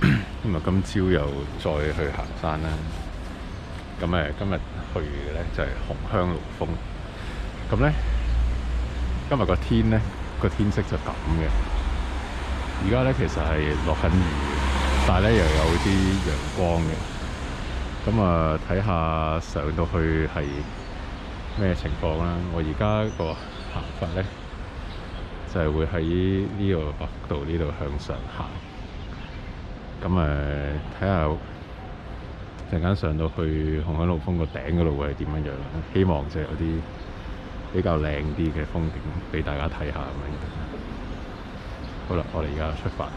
咁啊，今朝又再去行山啦。咁今日去嘅咧就係紅香爐峰。咁咧，今日個天咧個天色就咁嘅。而家咧其實係落緊雨，但係咧又有啲陽光嘅。咁啊，睇下上到去係咩情況啦。我而家個行法咧就係會喺呢個百福道呢度向上行。咁睇下陣間上到去紅香爐峰個頂嗰度會係點樣樣，希望就有啲比較靚啲嘅風景俾大家睇下咁樣。好啦，我哋而家出發。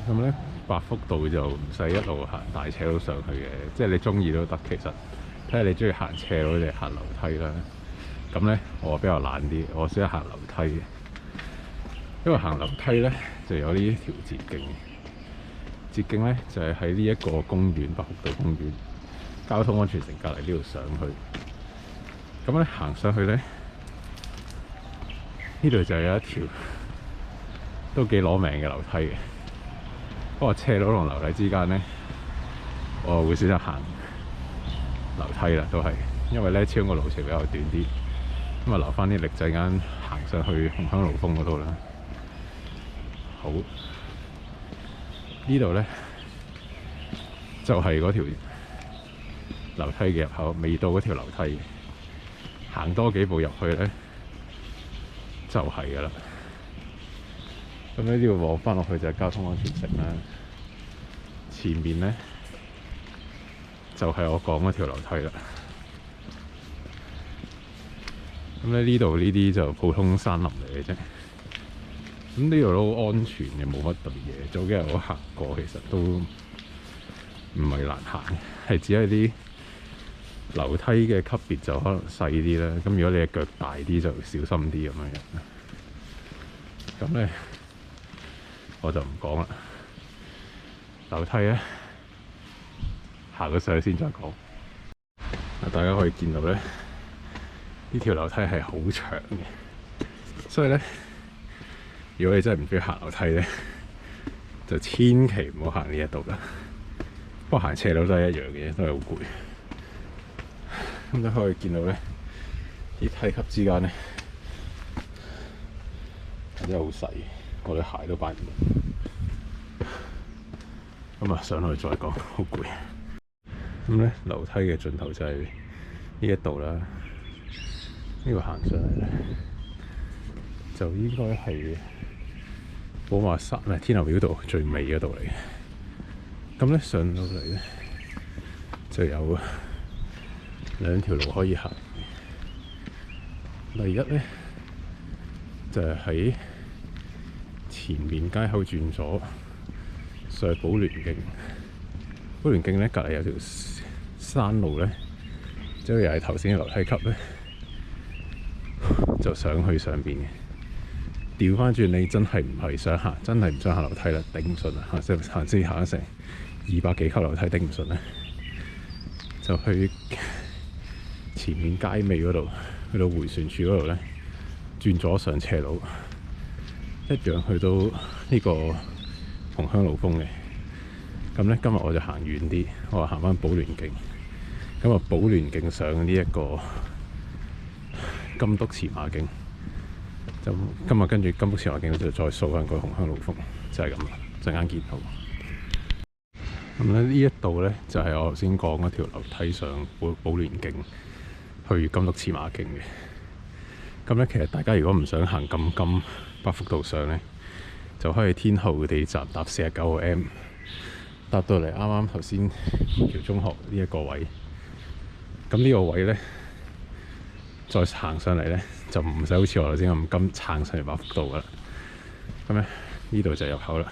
咁咧，百福道就唔使一路行大斜路上去嘅，即係你中意都得。其實睇下你中意行斜路定行樓梯啦。咁咧，我比較懶啲，我先行樓梯。因為行樓梯咧就有呢條捷徑，捷徑咧就係喺呢一個公園，百福道公園交通安全城隔離呢度上去。咁咧行上去咧，呢度就有一條都幾攞命嘅樓梯嘅。不過斜路同樓梯之間咧，我會選擇行樓梯啦，都係因為咧超個路程比較短啲，咁啊留翻啲力陣間行上去紅香爐峰嗰度啦。好，呢度咧就係嗰條樓梯嘅入口，未到嗰條樓梯，行多幾步入去咧就係噶啦。咁呢度望翻落去就係交通安全城啦。前面咧就係我講嗰條樓梯啦。咁咧呢度呢啲就普通山林嚟嘅啫。咁呢度都好安全嘅，冇乜特別嘢。早幾日我行過，其實都唔係難行，係只係啲樓梯嘅級別就可能細啲啦。咁如果你嘅腳大啲，就小心啲咁樣樣。咁咧我就唔講啦。樓梯咧行咗上去先再講。大家可以見到咧，呢條樓梯係好長嘅，所以咧，如果你真係唔中意行樓梯咧，就千祈唔好行呢一度啦。不過行斜路都係一樣嘅，都係好攰。咁你可以見到咧，啲梯級之間咧真係好細，我對鞋都擺唔到。咁啊，上去再講，好攰。咁咧，樓梯嘅盡頭就係呢一度啦。呢個行上嚟咧，就應該係寶馬山唔係天后廟道最尾嗰度嚟嘅。咁咧上到嚟咧，就有兩條路可以行。第一咧就係喺前面街口轉左上寶蓮徑。寶蓮徑咧隔離有條山路咧，即係又係頭先嘅樓梯級咧，就上去上邊嘅。調翻轉，你真係唔係想行，真係唔想行樓梯啦，頂唔順啊！行先行成200幾級樓梯，頂唔順咧，就去前面街尾嗰度，去到迴旋處嗰度咧，轉左上斜路，一樣去到呢個紅香爐峰嘅。咁咧，今日我就行遠啲，我行翻寶蓮徑。咁啊，寶蓮徑上呢一個金督馳馬徑，就今日跟住金督馳馬徑就再掃翻個紅香爐峰，就係咁啦。陣間見到。咁咧呢一度咧就係我頭先講嗰條樓梯上寶蓮徑去金督馳馬徑嘅。咁咧其實大家如果唔想行咁金百福道上咧，就可以天后地站搭49號 M。搭到嚟啱啱頭先橋中學呢一個位，咁呢個位咧，再行上嚟咧就唔使好似我頭先咁撐上嚟百福道噶啦。咁咧呢度就入口啦。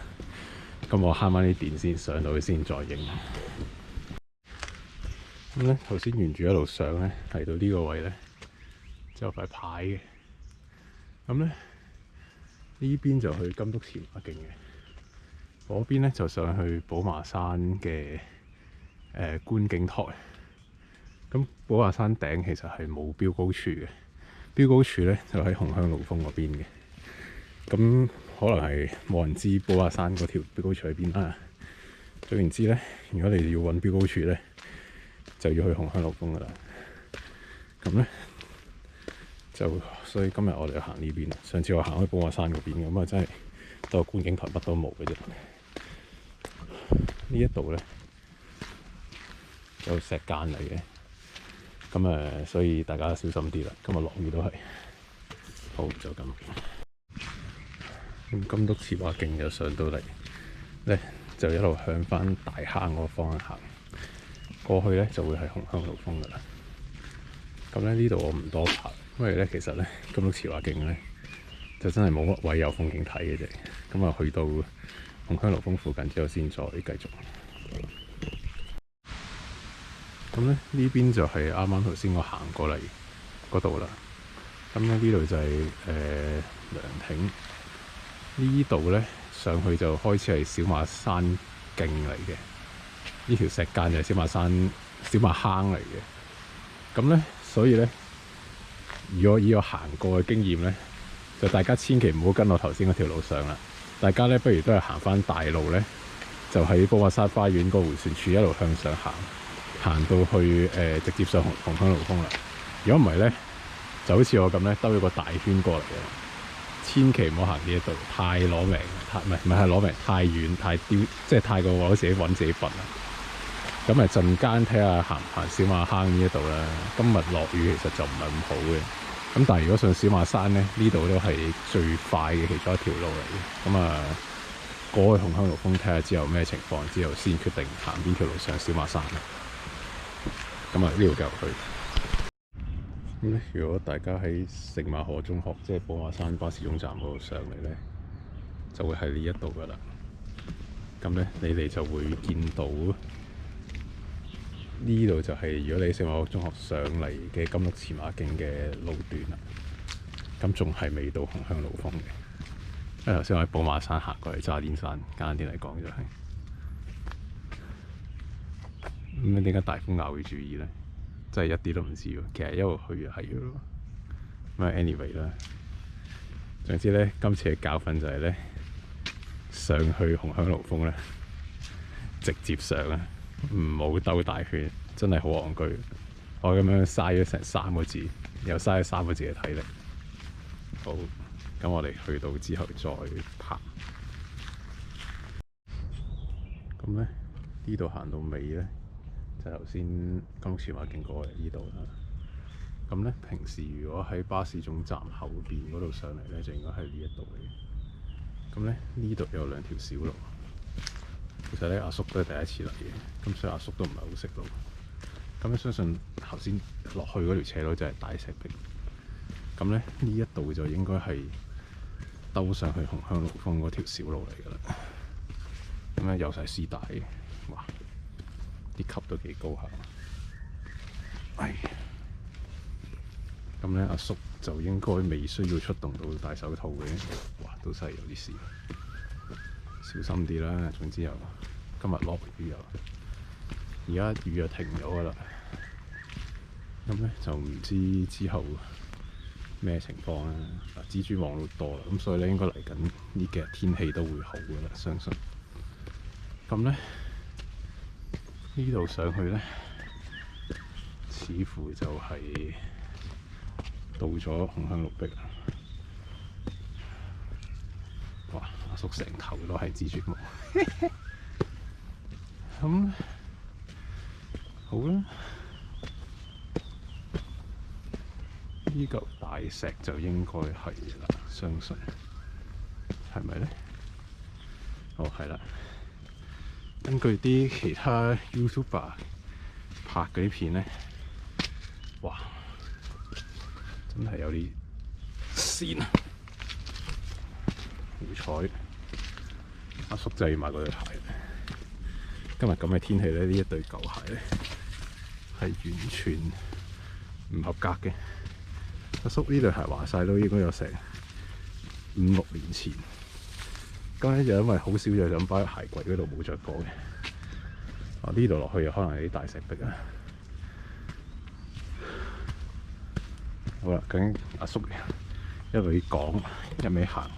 咁我慳翻啲電先上到去先再影。咁咧頭先沿住一路上咧，嚟到呢個位咧，就有塊牌嘅。咁咧呢邊就去金督馳馬徑嘅。嗰邊咧就上去寶馬山嘅觀景台。咁寶馬山頂其實係冇標高柱嘅，標高柱咧就喺紅香爐峰嗰邊嘅。咁可能係冇人知寶馬山嗰條標高柱喺邊啦。總言之咧，如果你要揾標高柱咧，就要去紅香路峰噶啦。咁咧所以今日我哋就行呢邊。上次我行開寶馬山嗰邊咁啊，真係得個觀景台乜都冇嘅啫。呢一度咧有石澗嚟嘅，咁所以大家小心啲啦。今日落雨都係。好，就咁。咁金督詞話徑就上到嚟咧，就一路向翻大坑嗰個方向行。過去咧就會係紅香路峰噶啦。咁咧呢度我唔多爬，因為咧其實咧金督詞話徑咧就真係冇乜位有風景睇嘅啫。咁啊去到紅香路峰附近之後先再繼續。咁咧呢邊就係啱啱頭先我行過嚟嗰度啦。咁咧呢度就係涼亭。呢度咧上去就開始係小馬山徑嚟嘅。呢條石澗就係小馬坑嚟嘅。咁咧所以咧，如果以我行過嘅經驗咧，就大家千祈唔好跟我頭先嗰條路上啦。大家咧不如都係行翻大路咧，就喺寶馬山花園個迴旋處一路向上行，行到去直接上紅香路峰啦。如果唔係咧，就好似我咁咧，兜咗個大圈過嚟嘅。千祈唔好行呢一度，太攞命，唔係攞命，太遠太丟，即係太過我自己揾自己笨啦。咁陣間睇下行唔行小馬坑呢一度啦。今日落雨其實就唔係咁好嘅。咁但係如果上小馬山咧，呢度都係最快嘅其中一條路嚟嘅。咁過去紅香路峰睇下之後咩情況，之後先決定行邊條路上小馬山。咁呢度繼續去。咁咧，如果大家喺聖馬可中學，即係寶馬山巴士總站嗰度上嚟咧，就會喺呢一度噶啦。咁咧，你哋就會見到呢度就係如果你聖馬可中學上嚟嘅金鹿前馬徑嘅路段啦。咁仲係未到紅香路峰嘅，因為頭先我喺寶馬山行過嚟渣甸山，簡單啲嚟講就係。咁點解大風咬要注意咧？真係一啲都唔知喎，其實一路去就係嘅咯。咁anyway 啦，總之咧，今次嘅教訓就係咧，上去紅香路峰咧，直接上啊，唔好兜大圈，真係好戇居。我咁樣嘥咗成3個字，又嘥咗3個字嘅體力。好，咁我哋去到之後再拍。咁咧，呢度行到尾咧。就頭先金鹿前馬徑過嚟呢度啦。咁咧，平時如果喺巴士總站後邊嗰度上嚟咧，就應該係呢一度嚟嘅。咁咧，呢度有2條小路。其實咧，阿叔都係第一次嚟嘅，咁所以阿叔都唔係好識路。咁咧，相信頭先落去嗰條斜路就係大石壁。咁咧，呢一度就應該係兜上去紅香路峰嗰條小路嚟㗎啦。咁咧，有晒絲帶嘅，哇！啲級都幾高下，咁咧阿叔就應該未需要出動到戴手套嘅。哇，都真係有啲事，小心啲啦。總之又今日落雨又，而家雨又停咗㗎啦。咁咧就唔知之後咩情況啦。蜘蛛網都多啦，咁所以咧應該嚟緊呢幾日天氣都會好㗎啦，相信。咁咧。呢度上去咧，似乎就係到咗紅香綠壁啦。哇！阿叔成頭都係蜘蛛網。咁好啦，呢嚿大石就應該係啦，相信係咪咧？哦，係啦。根據啲其他 YouTuber 拍嗰啲片咧，哇！真係有啲跣啊！好彩阿叔就要買嗰對鞋。今日咁嘅天氣咧，呢一對舊鞋咧係完全唔合格嘅。阿叔呢對鞋話晒都應該有成5、6年前。咁咧就因為好少就咁擺喺鞋櫃嗰度冇着過嘅。呢度落去又可能係啲大石壁啊。好啦，究竟阿叔一味講一味行，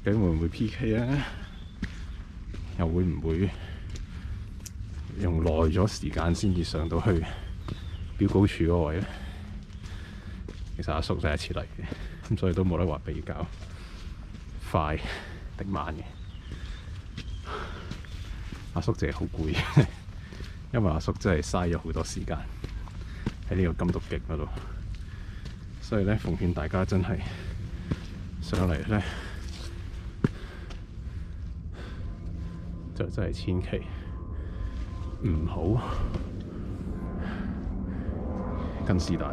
究竟會唔會 PK 咧？又會唔會用耐咗時間先至上到去標高柱嗰位咧？其實阿叔第一次嚟嘅，咁所以都冇得話比較快定慢嘅。阿叔淨係好攰，因為阿叔真係嘥咗好多時間喺呢個金獨徑嗰度，所以咧奉勸大家真係上嚟咧，就真係千祈唔好跟師大，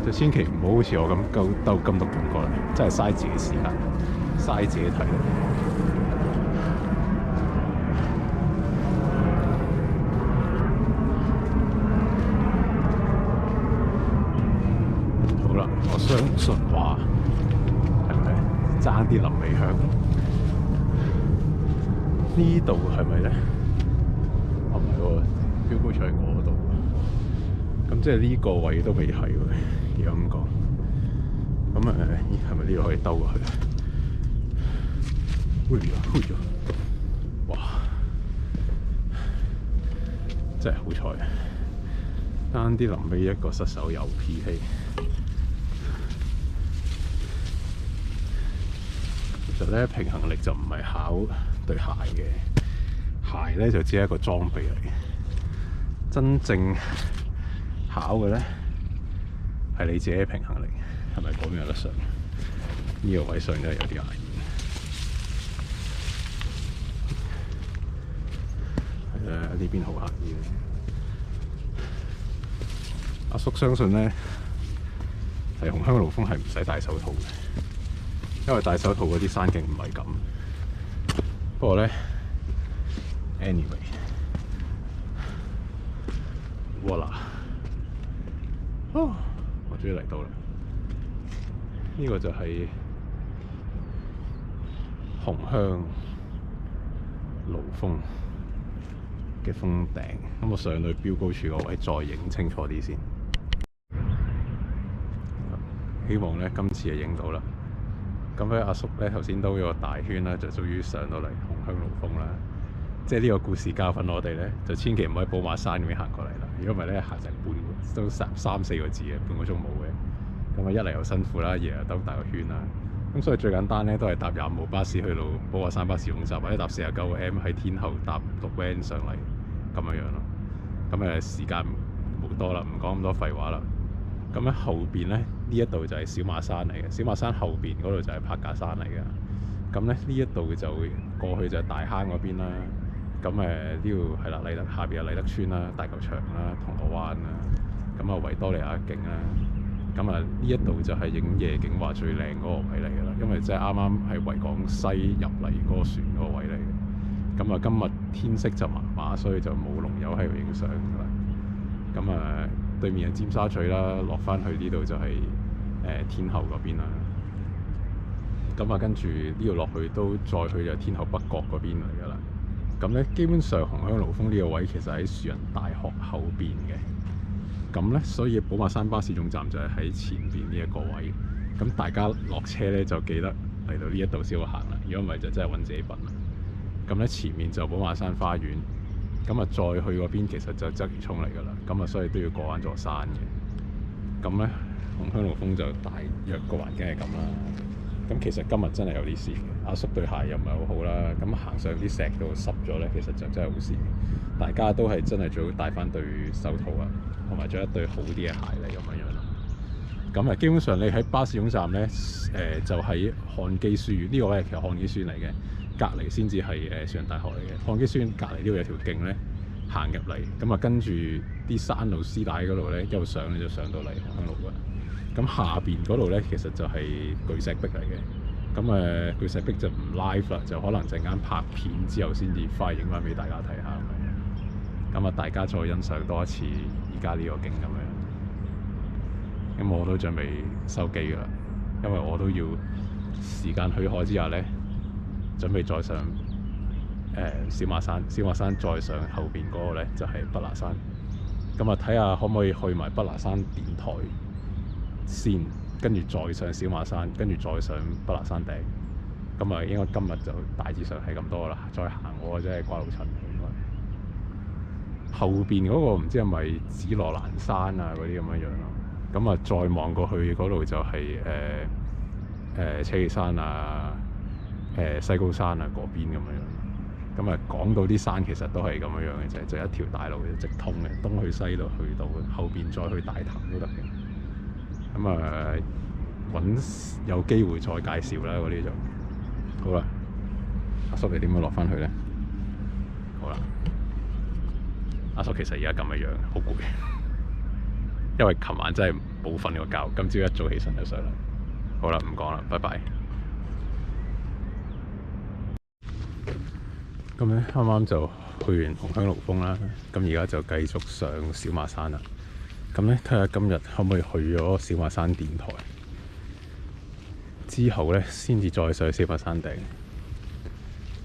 就千祈唔好好似我咁兜金獨徑過嚟，真係嘥自己時間，嘥自己體力。我相信話係咪爭啲臨尾香？呢度係咪咧？唔係喎，標高柱喺嗰度，咁即係呢個位都未係喎。而家咁講，咁咦係咪呢度可以兜過去？哇！真係好彩，爭啲臨尾一個失手又 PK。其實咧，平衡力就唔係考對鞋嘅，鞋咧就只係一個裝備嚟嘅。真正考嘅咧係你自己嘅平衡力，係咪咁有得上？呢個位上真係有啲危險。係啦，呢邊好行啲嘅。阿叔相信咧，係紅香爐峰係唔使戴手套嘅。因為戴手套嗰啲山徑唔係咁，不過咧 ，anyway， 哇啦，我終於嚟到啦！呢個就係紅香爐峰嘅峰頂，咁我上到去標高柱個位再影清楚啲先，希望咧今次就影到啦。咁咧，阿叔咧頭先兜咗個大圈啦，就終於上到嚟紅香爐峰啦。即係呢個故事教訓我哋咧，就千祈唔可以寶馬山咁樣行過嚟啦。如果唔係咧，行成都三四個字嘅，半個鐘冇嘅。咁啊，一嚟又辛苦啦，二嚟又兜大個圈啦。咁所以最簡單咧，都係搭25號巴士去到寶馬山巴士總站，或者搭49個 M 喺天后搭6 van 上嚟咁樣咯。咁時間冇多啦，唔講咁多廢話啦。咁咧後邊咧呢一度就係小馬山嚟嘅，小馬山後邊嗰度就係柏架山嚟嘅。咁咧呢一度就過去就係大坑嗰邊啦。咁呢度係啦，禮德下邊有禮德村啦、大球場啦、銅鑼灣啦，咁維多利亞徑啦。咁呢一度就係影夜景話最靚嗰個位嚟㗎啦，因為即係啱啱係維港西入嚟嗰個船嗰個位嚟嘅。咁今日天色就麻麻，所以就冇龍友喺度影相㗎啦。咁對面係尖沙咀啦，落翻去呢度就係天后嗰邊啦。咁跟住呢度落去都再去就天后北角嗰邊嚟㗎啦。咁咧基本上紅香爐峰呢個位其實喺樹仁大學後邊嘅。咁咧所以寶馬山巴士總站就係喺前邊呢一個位。咁大家落車咧就記得嚟到呢一度先好行啦。如果唔係就真係揾自己笨啦。咁咧前面就寶馬山花園。咁再去嗰邊其實就鰂魚涌嚟㗎啦，咁所以都要過翻座山嘅。咁咧紅香爐峰就大約個環境係咁啦。咁其實今日真係有啲事嘅，阿叔對鞋又唔係好好啦，咁行上啲石度濕咗咧，其實就真係好事。大家都係真係最好帶翻對手套啊，同埋着一對好啲嘅鞋嚟咁樣咯。咁基本上你喺巴士總站咧，就喺漢基書院呢個位係其實漢基書院嚟嘅。隔離先至係樹仁大學嚟嘅，漢基書院隔離呢度有條徑咧，行入嚟，咁跟住啲山路絲帶嗰度咧，一路上咧就上到嚟紅香路㗎。咁下邊嗰度咧，其實就係巨石壁嚟嘅。咁巨石壁就唔 live 啦，就可能陣間拍片之後先至快影翻俾大家睇下咁樣。咁大家再欣賞多一次而家呢個景咁樣。咁我都準備收機㗎啦，因為我都要時間許可之下咧。準備再上小馬山，小馬山再上後邊嗰個咧就係北拿山。咁睇下可唔可以去埋北拿山電台先，跟住再上小馬山，跟住再上北喇山頂。咁啊，應該今日就大致上係咁多啦。再行我真係瓜老襯應該。後邊嗰個唔知係咪紫羅蘭山啊嗰啲咁樣咯。咁啊，再望過去嗰度就係車旗山啊、西高山啊嗰邊咁樣。咁啊，講到啲山其實都係咁樣嘅啫，就一條大路直通嘅，東去西度去到，後邊再去大潭都得嘅。咁啊，揾有機會再介紹啦，嗰啲就好啦。阿叔你點樣落翻去咧？好啦，阿叔其實而家咁嘅樣，好攰，因為琴晚真係冇瞓過覺，今朝一早起身就上嚟。好啦，唔講啦，拜拜。咁咧，啱啱就去完紅香爐峰啦，咁而家就繼續上小馬山啦。咁咧，睇下今日可唔可以去咗小馬山電台，之後咧先至再上小馬山頂，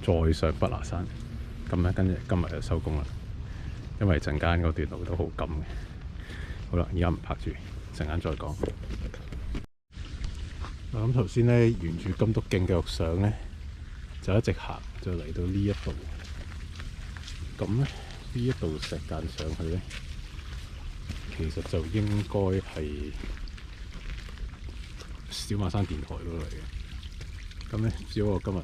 再上北喇山。咁咧，跟住今日就收工啦，因為陣間嗰段路都好趕嘅。好啦，而家唔拍住，陣間再講。咁頭先咧，沿住金篤徑繼續上咧，就一直行，就嚟到呢一度。咁咧，呢一度石澗上去咧，其實就應該係小馬山電台嗰度嚟嘅。咁咧，只不過今日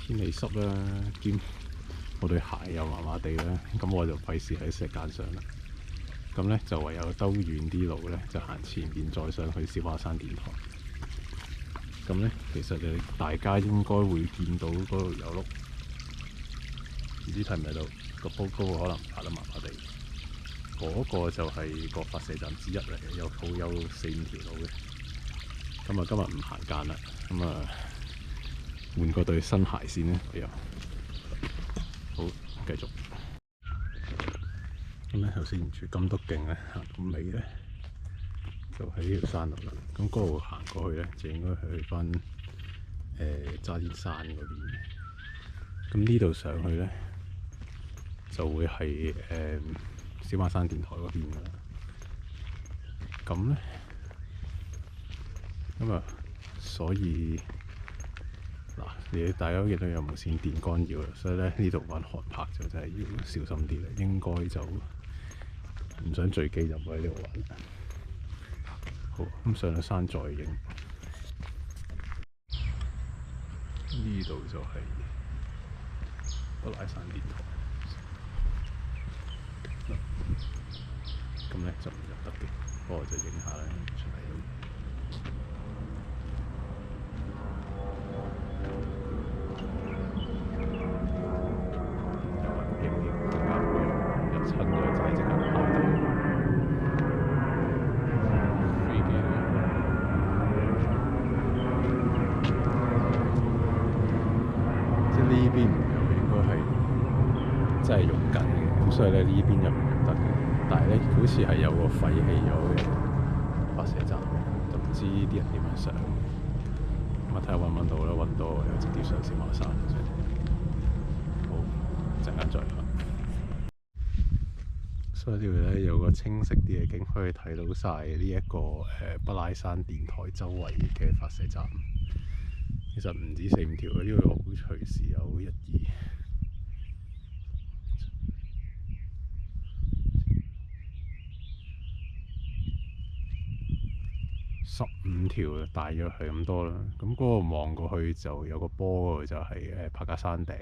天氣濕啦，兼我對鞋又麻麻地啦，咁我就費事喺石澗上啦。咁咧就唯有兜遠啲路咧，就行前面再上去小馬山電台。咁咧，其實大家應該會見到嗰度有碌，唔知睇唔睇到個坡高，可能爬得麻麻地。嗰個就係個發射站之一嚟嘅，有4-5條路嘅。咁啊，今日唔行間啦，咁啊換個對新鞋先咧，又好繼續。咁咧頭先沿住金篤徑咧行到尾咧，就喺呢條山度啦。咁嗰度行過去咧，就應該去翻渣甸山嗰邊。咁呢度上去咧，就會係小馬山電台嗰邊噶啦。咁咧，咁啊，所以嗱，大家都見到有無線電干擾啦，所以咧呢度玩航拍就真係要小心啲啦。應該就唔想墜機就唔好喺呢度玩。好，咁上咗山再影。呢度就係北喇山電台。咁咧就唔入得嘅，不過我就影下啦，出嚟都。有人影更加會入親咗就係即刻拍到。飛機咧，即係呢邊又應該係真係用緊嘅，咁所以咧呢邊又唔入得嘅。但係咧，好似係有個廢棄咗嘅發射站，就唔知啲人點樣上。咁啊，睇下揾唔揾到啦，揾到我就直接上小馬山。好，陣間再拍。所以呢度咧有個清晰啲嘅景，可以睇到晒呢一個北喇山電台周圍嘅發射站。其實唔止4-5條嘅，呢度好隨時有1、2。15條大約係咁多啦。咁嗰個望過去就有個波嗰度就係柏架山頂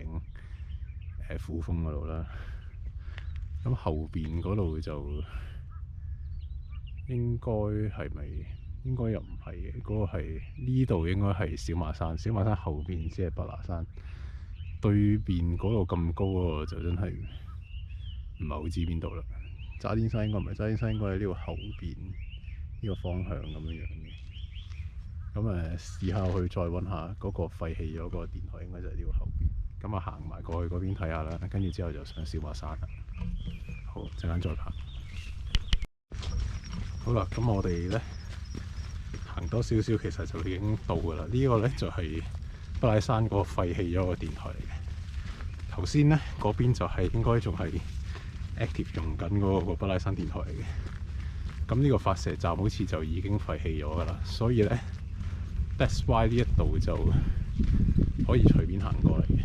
虎峰嗰度啦。咁後邊嗰度就應該係咪？應該又唔係嘅。嗰個係呢度應該係小馬山，小馬山後邊先係北喇山。對邊嗰度咁高嗰個就真係唔係好知邊度啦。渣甸山應該唔係，渣甸山應該喺呢度後邊。呢個方向咁樣嘅，咁試下去再揾下嗰個廢棄咗個電台，應該就係呢個後邊。咁行埋過去嗰邊睇下啦，跟住之後就上小馬山啦。好，陣間再拍。好啦，咁我哋咧行多少少，其實就已經到㗎啦。呢個咧就係北喇山嗰個廢棄咗個電台嚟嘅。頭先咧嗰邊就係應該仲係 active 用緊嗰個北喇山電台嚟嘅。咁呢個發射站好似就已經廢棄咗㗎啦，所以咧 that's why 呢一度就可以隨便行過嚟嘅。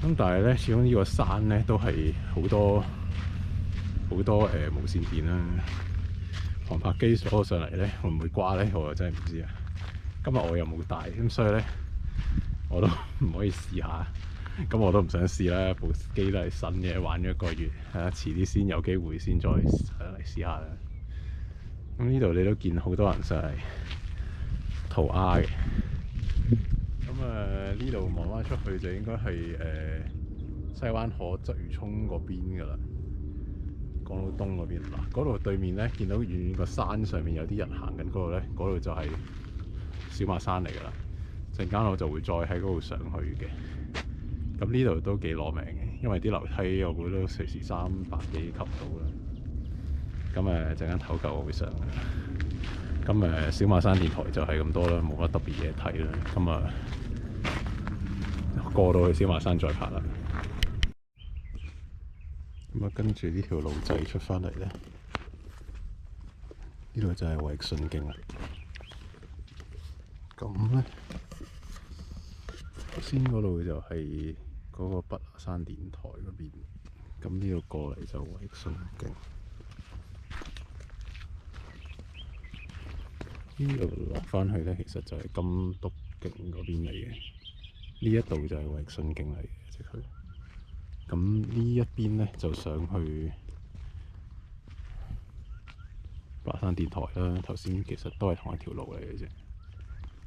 咁但係咧，始終呢個山咧都係好多無線電啦。航拍機攞上嚟咧，會唔會掛咧？我又真係唔知啊。今日我又冇帶，咁所以咧我都唔可以試下。咁我都唔想試啦，部機都係新嘅，玩咗1個月，遲啲先有機會先再嚟試下啦。咁呢度你都見好多人上嚟塗鴉嘅。咁呢度望翻出去就應該係西灣河鰂魚涌嗰邊噶啦，港島東嗰邊嗱，嗰度對面咧見到遠遠個山上面有啲人行緊嗰度咧，嗰度就係小馬山嚟噶啦。陣間我就會再喺嗰度上去嘅。咁呢度都幾攞命嘅，因為啲樓梯我估都隨時300幾級到啦。咁陣間唞夠我會上嘅。咁小馬山電台就係咁多啦，冇乜特別嘢睇啦。咁過到去小馬山再拍啦。咁跟住呢條路仔出翻嚟咧，呢度就係衛奕信徑啦。咁咧，頭先嗰度就係嗰個北牙山電台嗰邊，咁呢度過嚟就衛奕信徑。呢度落翻去咧，其實就係金篤徑嗰邊嚟嘅。呢一度就係衛奕信徑嚟嘅，即係佢。咁呢一邊咧就上去北牙山電台啦。頭先其實都係同一條路嚟嘅啫。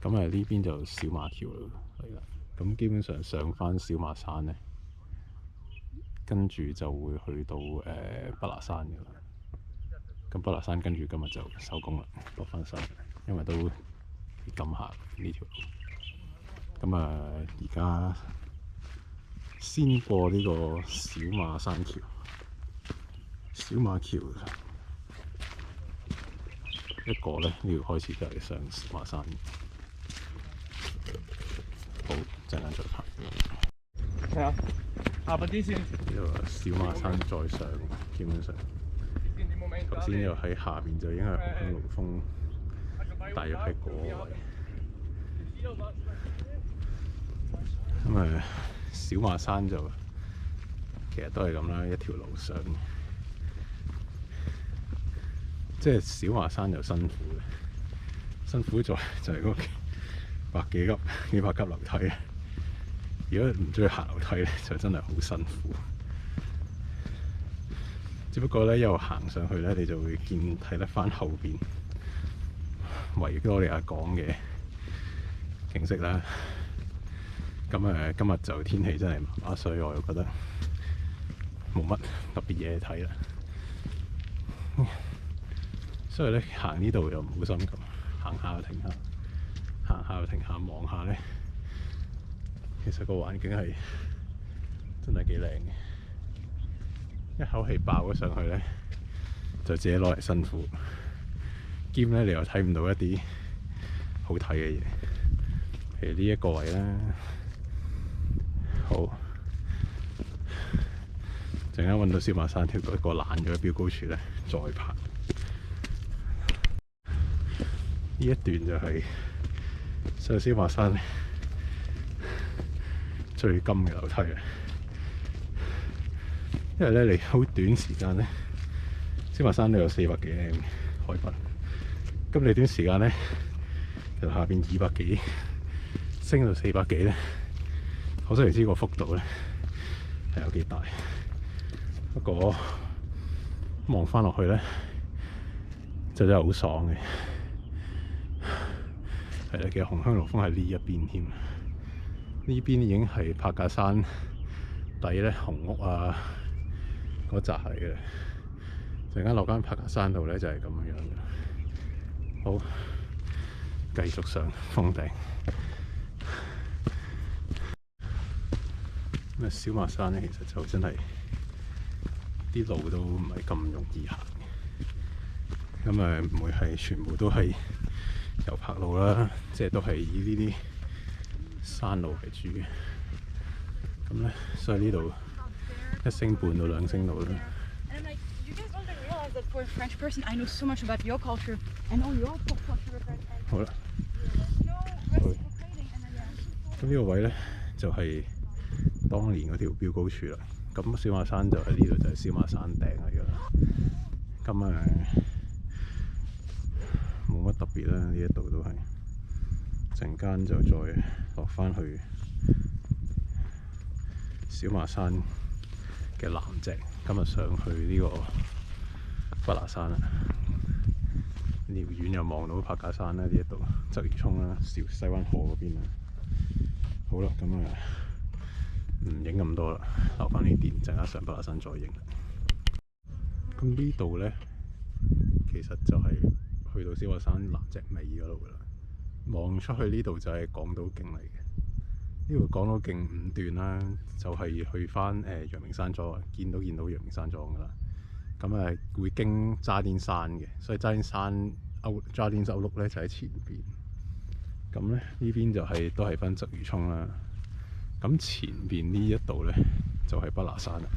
咁呢邊就小馬橋嚟啦。咁基本上上翻小馬山咧，跟住就會去到北牙山嘅啦。咁北牙山跟住今日就收工啦，落翻山，因為都幾撳下呢條路。咁而家先過呢個小馬山橋，小馬橋一個咧，呢度開始就係上小馬山。好，陣間再拍。係啊，下邊啲先。呢度小馬山再上，基本上頭先又喺下邊就已經係紅香爐峰，大約係嗰個位。咁小馬山就其實都係咁啦，一條路上，即係小馬山就辛苦嘅，辛苦在就係嗰幾百級樓梯。如果唔中意行樓梯咧，就真係好辛苦。只不過咧，一路行上去咧，你就會睇得翻後邊維多利亞港嘅景色啦。咁今日就天氣真係麻麻，所以我又覺得冇乜特別嘢睇啦。所以咧，行呢度又唔好心咁，行下又停下，行下又停下，望下咧，其實個環境係真係幾靚嘅。一口氣爆咗上去咧，就自己攞嚟辛苦，兼咧你又睇唔到一啲好睇嘅嘢，譬如呢一個位啦。好，陣間揾到小馬山條嗰個爛咗嘅標高柱咧，再拍。呢一段就係上小馬山最金嘅樓梯啊！因為咧，你好短時間咧，小馬山都有400幾米海拔，咁你短時間咧，就下邊200幾升到400幾咧。可想而知個幅度咧係有幾大，不過望翻落去咧就真係好爽嘅。係啦，其實紅香爐峰係呢一邊添，呢邊已經係柏架山底咧紅屋啊嗰扎嚟嘅。陣間落間柏架山度咧就係咁樣嘅。好，繼續上峰頂。小馬山咧，其實就真係啲路都唔係咁容易行嘅。咁唔會係全部都係油柏路啦，即係都係以呢啲山路為主嘅。咁咧，所以呢度1星半到2星路啦。that for a French person, I know so much about your culture and all your culture. 好啦， 咁呢個位咧就係、當年嗰條標高柱啦。咁小馬山就喺呢度，就係小馬山頂嚟㗎啦。咁冇乜特別啦，呢一度都係陣間就再落翻去小馬山嘅南脊，今日上去呢個北拿山啦。遙遠又望到柏架山啦，呢一度鰂魚涌啦、西灣河嗰邊啦。好啦，咁唔影咁多啦，留翻啲電，陣間上北拿山再影。咁呢度咧，其實就係去到小馬山南脊尾嗰度噶啦。望出去呢度就係港島徑嚟嘅。呢度港島徑5段啦，就係、去翻陽明山莊，見到陽明山莊噶啦。咁會經渣甸山嘅，所以渣甸歐陸咧就喺前邊。咁咧呢邊就都係分鰂魚涌啦。咁前邊呢一度咧就係北拿山啦。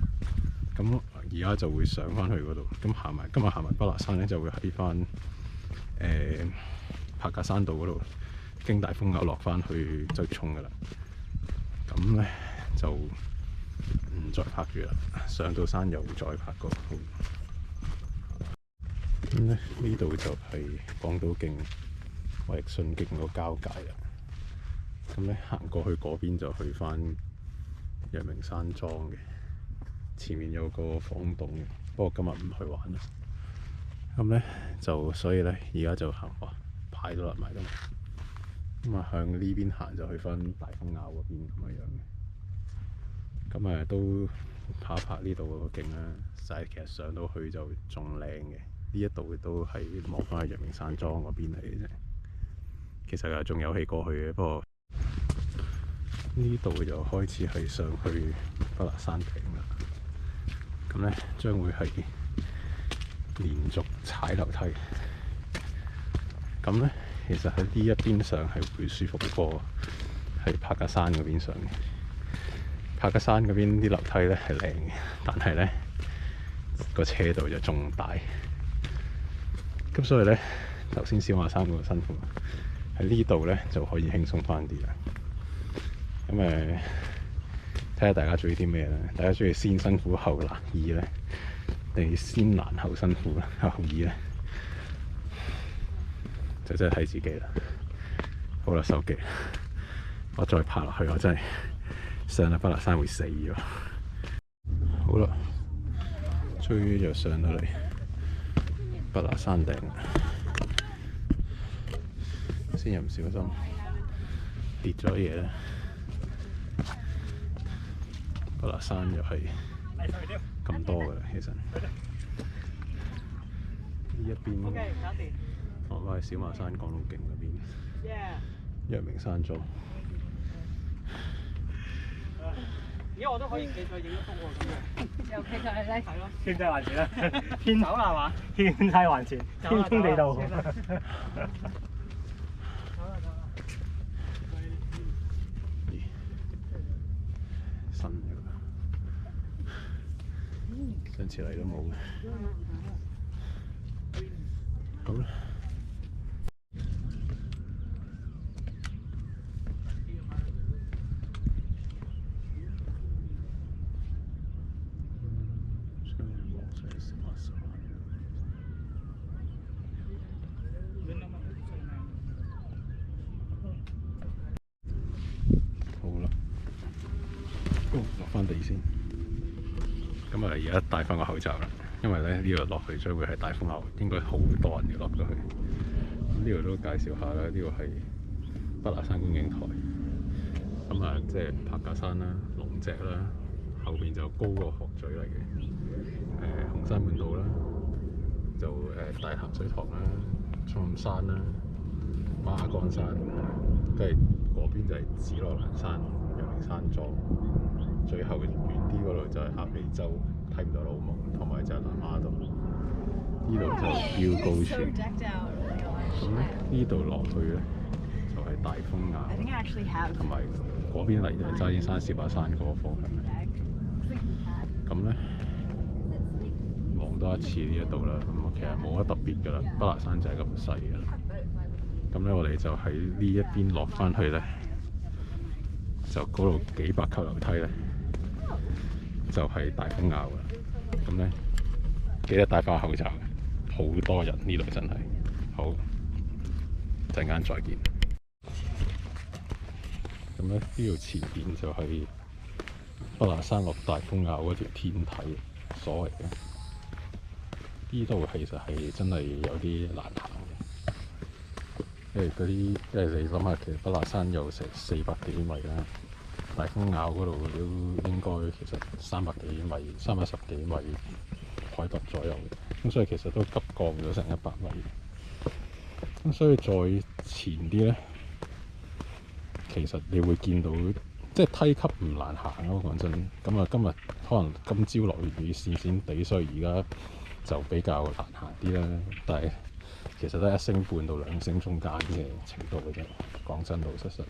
咁而家就會上翻去嗰度。咁今日行埋北拿山咧，就會喺翻柏架山道嗰度經大風牛落翻去鰂魚涌噶啦。咁咧就唔再拍住啦，上到山又再拍過。咁咧呢度就係港島徑衛奕信徑個交界啦。咁咧行過去嗰邊就去翻陽明山莊嘅，前面有個火洞嘅，不過今日唔去玩啦。咁咧就所以咧而家就行排到落埋都。咁向呢邊行就去翻大風坳嗰邊咁樣嘅。咁都拍一拍呢度個景啦。但係其實上到去就仲靚嘅。呢一度都係望翻去陽明山莊嗰邊嚟嘅啫。其實仲有戲過去嘅，不過呢度就開始係上去北拿山頂啦。咁咧將會係連續踩樓梯。咁咧其實喺呢一邊上係會舒服過喺柏架山嗰邊上嘅。柏架山嗰邊啲樓梯咧係靚嘅，但係咧個斜度就仲大。咁所以咧頭先小馬山嗰個辛苦，喺呢度咧就可以輕鬆翻啲啦。咁睇下大家中意啲咩咧？大家中意先辛苦後難易咧，定先難後辛苦後易咧？就真係睇自己啦。好啦，手機，我再爬落去，我真係上到北拿山會死咗。好啦，終於就上到嚟北拿山頂，先又唔小心跌咗嘢咧。北拿山又係咁多㗎啦，其實呢一邊望翻去小馬山港島徑嗰邊，陽明山莊。而家我都可以企在影一幅喎，咁樣。又企上去咧？係咯，欠債還錢啦，欠走啦係嘛？欠債還錢，天公地道。新嘅，上次嚟都冇嘅。好啦。落翻地先。咁而家戴翻個口罩啦，因為咧呢度落去將會係大風牛，應該好多人嘅落咗去。咁呢度都介紹下啦，呢度係北拿山觀景台。咁即係柏架山啦、龍脊啦，後邊就高過鶴咀嚟嘅。紅山半島啦，就大潭水塘啦、蒼山啦、馬桿山，跟住嗰邊就係紫羅蘭山、陽明山莊。最後遠啲嗰度就係鴨脷洲，睇唔到老木，同埋就係南丫島。呢度就標高處。咁咧呢度落去咧就係大風坳，同埋嗰邊嚟就係渣甸山、小馬山嗰個方向。咁咧望行多一次呢一度啦。咁其實冇乜特別㗎啦，北拿山就係咁細㗎啦。咁咧，我哋就喺呢一邊落翻去咧，就嗰度幾百級樓梯咧，就係大風坳啦。咁咧，記得戴翻口罩嘅，好多人呢度真係。好，陣間再見。咁咧，呢度前邊就係北拿山落大風坳嗰條天梯，所謂嘅。呢度其實係真係有啲難行嘅，因為你諗下，其實北拿山有成400幾米啦，大風坳嗰度都應該其實300幾米、310幾米海拔左右嘅，咁所以其實都急降咗成100米。咁所以再前啲咧，其實你會見到即係梯級唔難行咯，講真。咁啊，今日可能今朝落完雨，閃閃地，所以而家就比較難行啲啦。但係其實都係1星半到2星中間嘅程度嘅啫。講真，老實實。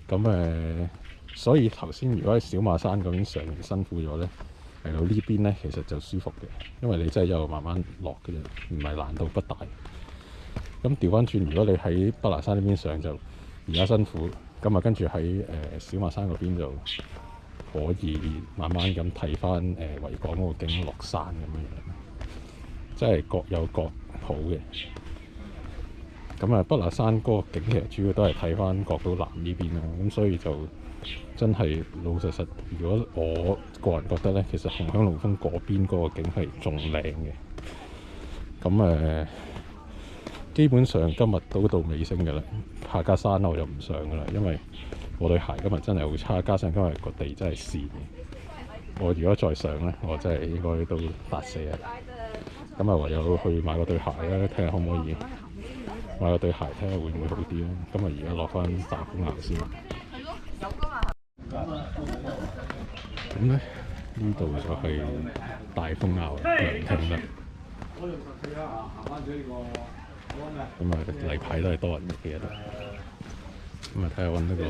咁所以頭先如果喺小馬山嗰邊上面辛苦咗咧，嚟到呢邊咧其實就舒服嘅，因為你真係一路慢慢落嘅啫，唔係難度不大。咁調翻轉，如果你喺北拿山呢邊上就而家辛苦，咁啊跟住喺小馬山嗰邊就可以慢慢咁睇翻維港嗰個景落山咁樣，即係各有各好嘅。咁啊，北拿山嗰個景其實主要都係睇翻角島南呢邊啦，咁所以就真係老實實，如果我個人覺得咧，其實紅響龍峰嗰邊嗰個景係仲靚嘅。咁基本上今日都到尾聲嘅啦，下架山我就唔上嘅啦，因為我對鞋今日真係好差，加上今日個地真係跣。我如果再上咧，我真係應該都達死啊！咁啊，唯有去買個對鞋啦，睇下可唔可以買個對鞋，睇下會唔會好啲啦。咁啊，而家落翻大風坳先。咁咧，呢度就係大風坳涼亭啦。咁啊，例牌都係多人嘅都。咁啊，睇下揾到個，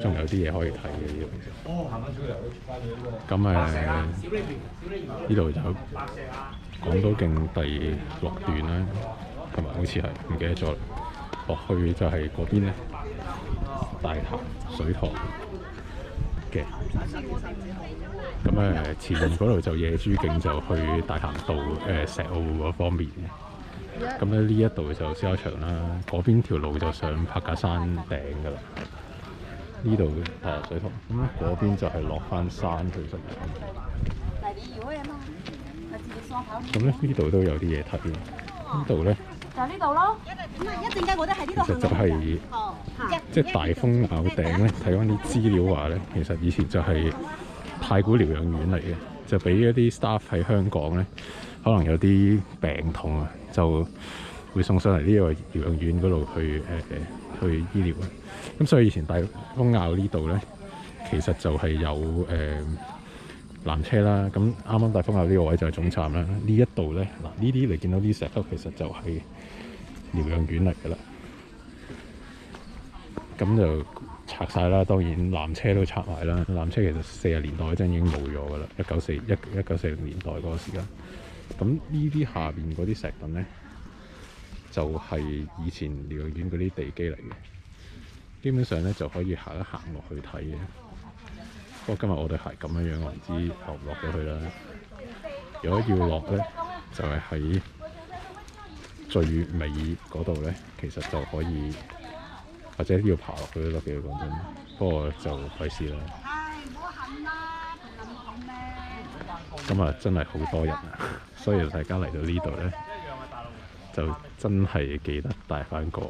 仲有啲嘢可以睇嘅呢度。咁呢度就港島徑第6段啦，同埋好似係唔記得咗。落去就係嗰邊咧，大潭水塘嘅。咁前面嗰度就野豬徑，就去大潭道石澳嗰方面嘅。咁咧呢一度就燒烤場啦，嗰邊條路就上柏架山頂㗎啦。呢度大潭水塘，咁咧嗰邊就係落翻山去食嘢。咁咧呢度都有啲嘢睇嘅，呢度咧就呢度咯。一陣間我都喺呢度。其實就係即係大風坳頂咧，睇翻啲資料話咧，其實以前就係太古療養院嚟嘅，就俾一啲 staff 喺香港咧，可能有啲病痛啊，就會送上嚟呢個療養院嗰度去醫療。咁所以以前大風坳呢度咧，其實就係有纜車啦。咁啱啱大風坳呢個位就係總站啦。呢一度咧，嗱呢啲你見到啲石級其實就係療養院嚟㗎啦。咁就拆晒啦，當然纜車都拆埋啦。纜車其實40年代嗰陣已經冇咗㗎啦，1940年代嗰個時間。咁呢啲下邊嗰啲石凳咧，就係以前療養院嗰啲地基嚟嘅。基本上咧就可以行一行落去睇嘅。不過今日我對鞋咁樣樣，我唔知落唔落到去啦。如果要落咧，就係喺最尾嗰度咧，其實就可以，或者要爬落去都得嘅，講真。不過就費事啦。咁啊，真係好多人啊！所以大家嚟到呢度咧，就真係記得戴翻個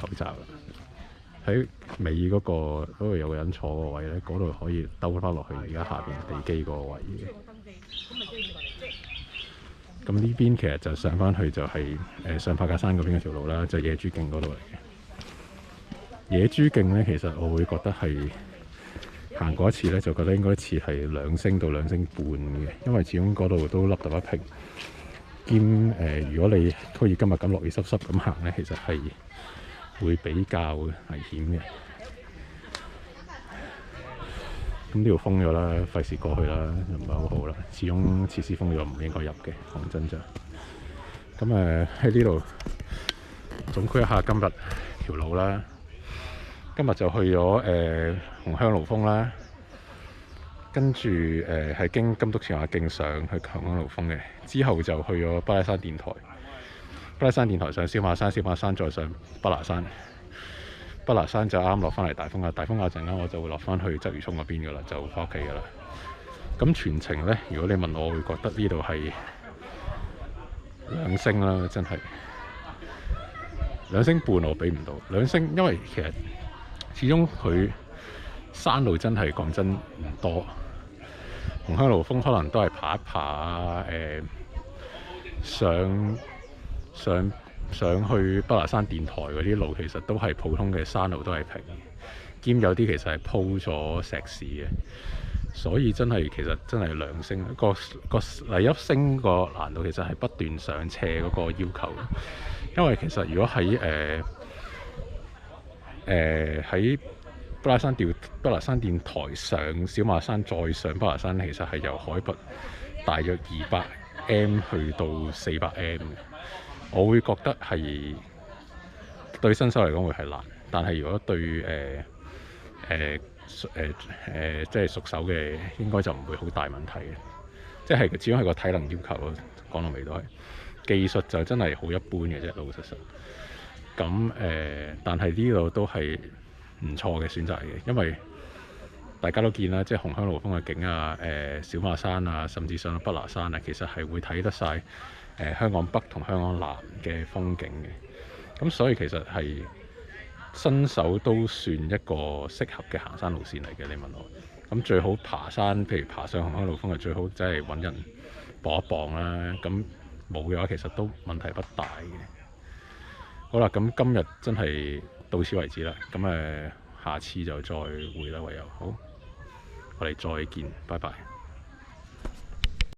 口罩啦。喺尾嗰度有個人坐個位咧，嗰度可以兜翻落去而家下邊地基嗰個位嘅。咁呢邊其實就上翻去就係上柏架山嗰邊嗰條路啦，就野豬徑嗰度嚟嘅。野豬徑咧，其實我會覺得係行過一次咧，就覺得應該似係2星到2星半嘅，因為始終嗰度都凹凸不平。兼如果你好似今日咁落雨濕濕咁行咧，其實係會比較危險嘅。咁呢度封咗啦，費事過去啦，又唔係好好啦。始終設施封咗，唔應該入嘅，講真就。咁喺呢度總括一下今日條路啦。今日就去咗紅香爐峰啦，跟住係經金督前亞徑上去紅香爐峰嘅，之後就去咗不拉山電台。不拉山電台上小馬山，小馬山再上北拿山。北拿山就啱落翻嚟大風大風亞陣間我就會落翻去鰂魚涌嗰邊噶啦，就翻屋企噶啦。咁全程呢，如果你問我，會覺得呢度係2星啦，真係2星半我俾唔到2星，因為其實始終佢山路真係講真唔多。紅香爐峰可能都係爬一爬啊，上去北拿山電台嗰啲路，其實都係普通嘅山路，都係平，兼有啲其實係鋪咗石屎嘅，所以真係其實真係2星。個1星個難度其實係不斷上斜嗰個要求，因為其實如果喺喺不拉山電台上小馬山再上北拿山，其實係由海拔大約200m 去到400m 嘅。我會覺得係對新手嚟講會係難，但係如果對即係熟手嘅，應該就唔會好大問題嘅。即係始終係個體能要求咯，講到尾都係技術就真係好一般嘅啫，老老實實。咁但係呢度都係唔錯嘅選擇嘅，因為大家都見啦，即係紅香爐峰嘅景啊，小馬山啊，甚至上到北拿山啊，其實係會睇得晒香港北同香港南嘅風景嘅。咁所以其實係新手都算一個適合嘅行山路線嚟嘅。你問我，咁最好爬山，譬如爬上紅香爐峰係最好，真係揾人磅一磅啦。咁冇嘅話，其實都問題不大嘅。好啦，咁今日真係到此為止啦。咁下次就再會啦，唯有好，我哋再見，拜拜。